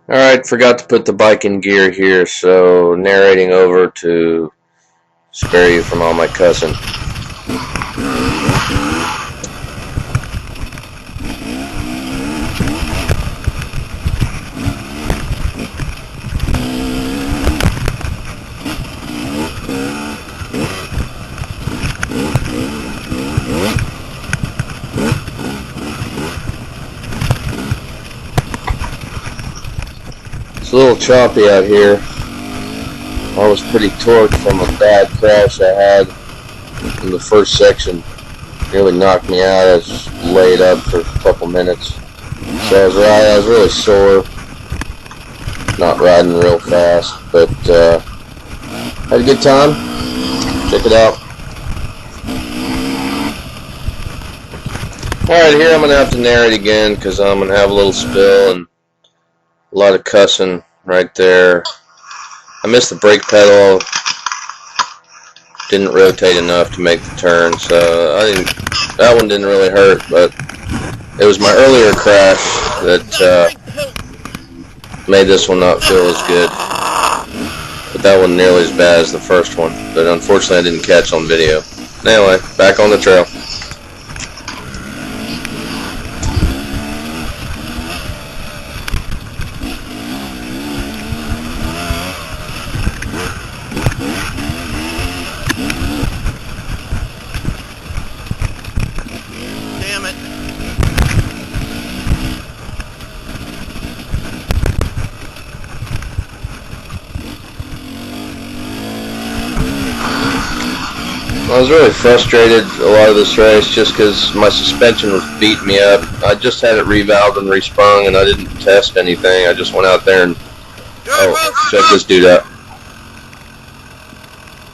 Alright, forgot to put the bike in gear here, so narrating over to spare you from all my cussing. It's a little choppy out here. I was pretty torqued from a bad crash I had in the first section. Nearly knocked me out. I was laid up for a couple minutes. So I was really sore. Not riding real fast, but had a good time. Check it out. Alright, here I'm going to have to narrate again because I'm going to have a little spill and a lot of cussing right there. I missed the brake pedal. Didn't rotate enough to make the turn, so that one didn't really hurt, but it was my earlier crash that made this one not feel as good. But that wasn't nearly as bad as the first one, but unfortunately I didn't catch on video. Anyway, back on the trail. I was really frustrated a lot of this race just because my suspension was beating me up. I just had it revalved and resprung and I didn't test anything. I just went out there and check this dude out.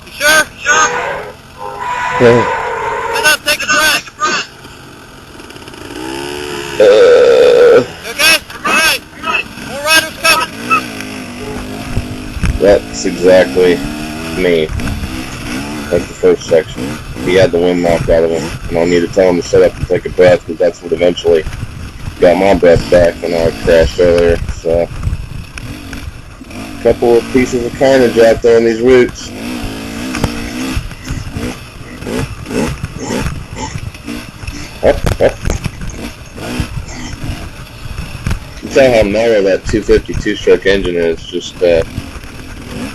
You sure? Yeah. Sit up, take a breath. Okay? Alright. More riders coming. That's exactly me. Like the first section. He had the wind knocked out of him, and I need to tell him to shut up and take a breath, because that's what eventually got my breath back when I crashed earlier. So, a couple of pieces of carnage out there in these roots. You can tell how narrow that 250 two-stroke engine is. Just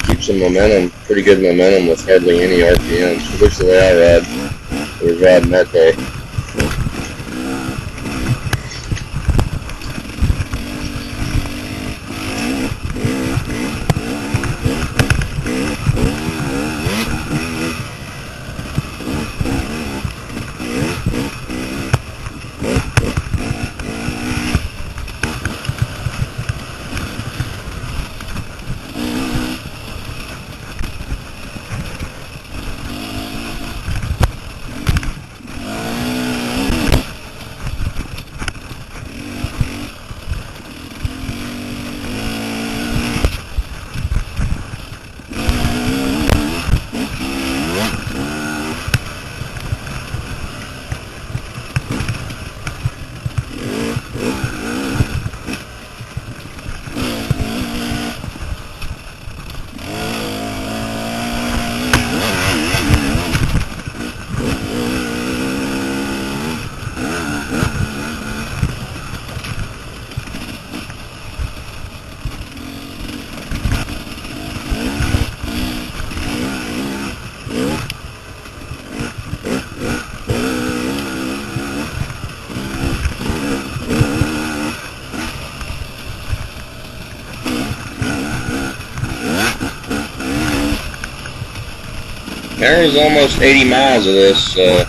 keeps some momentum, pretty good momentum with hardly any RPMs. At least the way I was riding that day. There's almost 80 miles of this, yeah,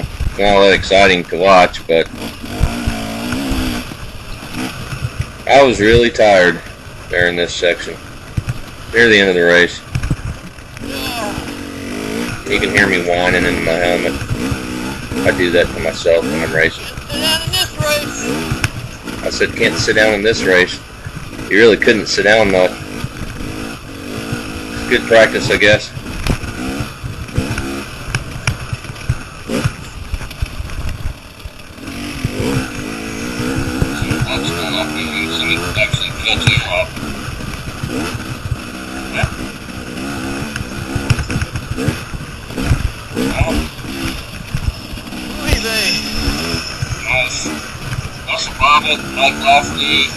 it's not all that exciting to watch, but I was really tired during this section, near the end of the race. You can hear me whining in my helmet. I do that to myself when I'm racing. I said, can't sit down in this race. You really couldn't sit down though. It's good practice, I guess. Some bumps going off, some actually got two off. Yeah. Who is they? Russell Bobbitt, Mike Lafferty,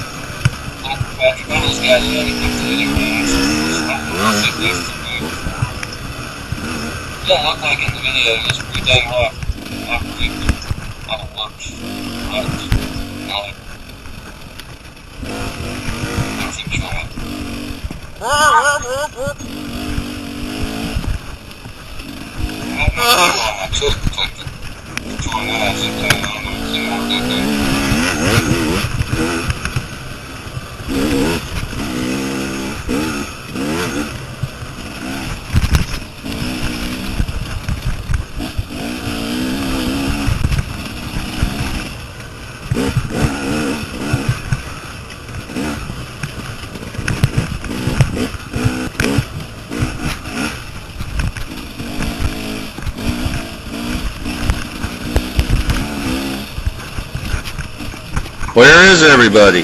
Uncle Patrick, all those guys, he comes to any range. I'll sit next to him. It doesn't look like in the video, it's pretty dang rough. Not pretty, not a works. Ruts. Not nothing showing. I just clicked it. Join that, I sit down, I don't know, see how that goes. Where is everybody?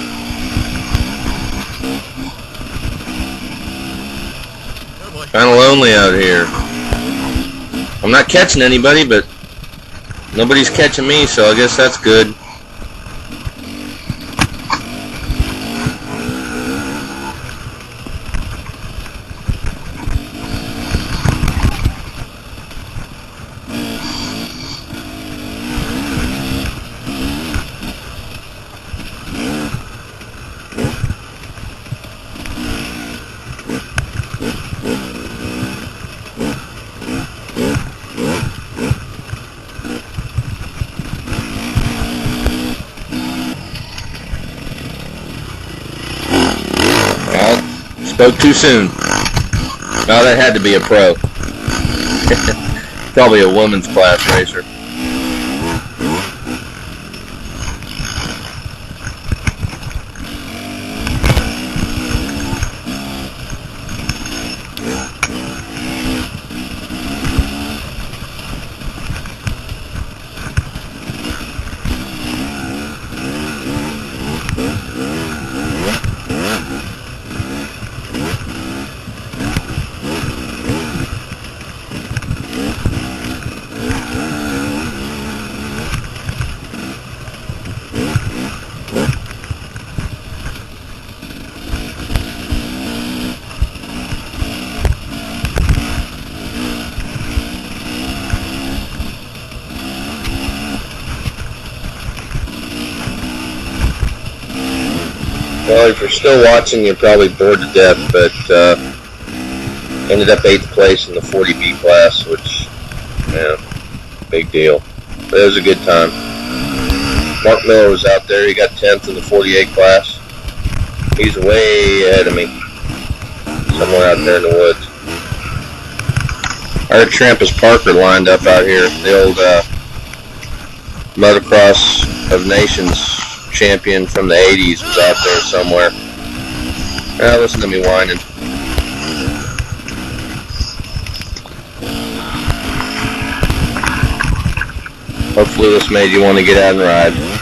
Oh boy. Kind of lonely out here. I'm not catching anybody, but nobody's catching me, so I guess that's good. Spoke too soon. Oh, that had to be a pro. Probably a woman's class racer. Well, if you're still watching, you're probably bored to death, but ended up 8th place in the 40B class, which, yeah, big deal. But it was a good time. Mark Miller was out there. He got 10th in the 48 class. He's way ahead of me, somewhere out there in the woods. Our Trampus Parker lined up out here, the old motocross of nations champion from the 80s was out there somewhere. Listen to me whining. Hopefully this made you want to get out and ride.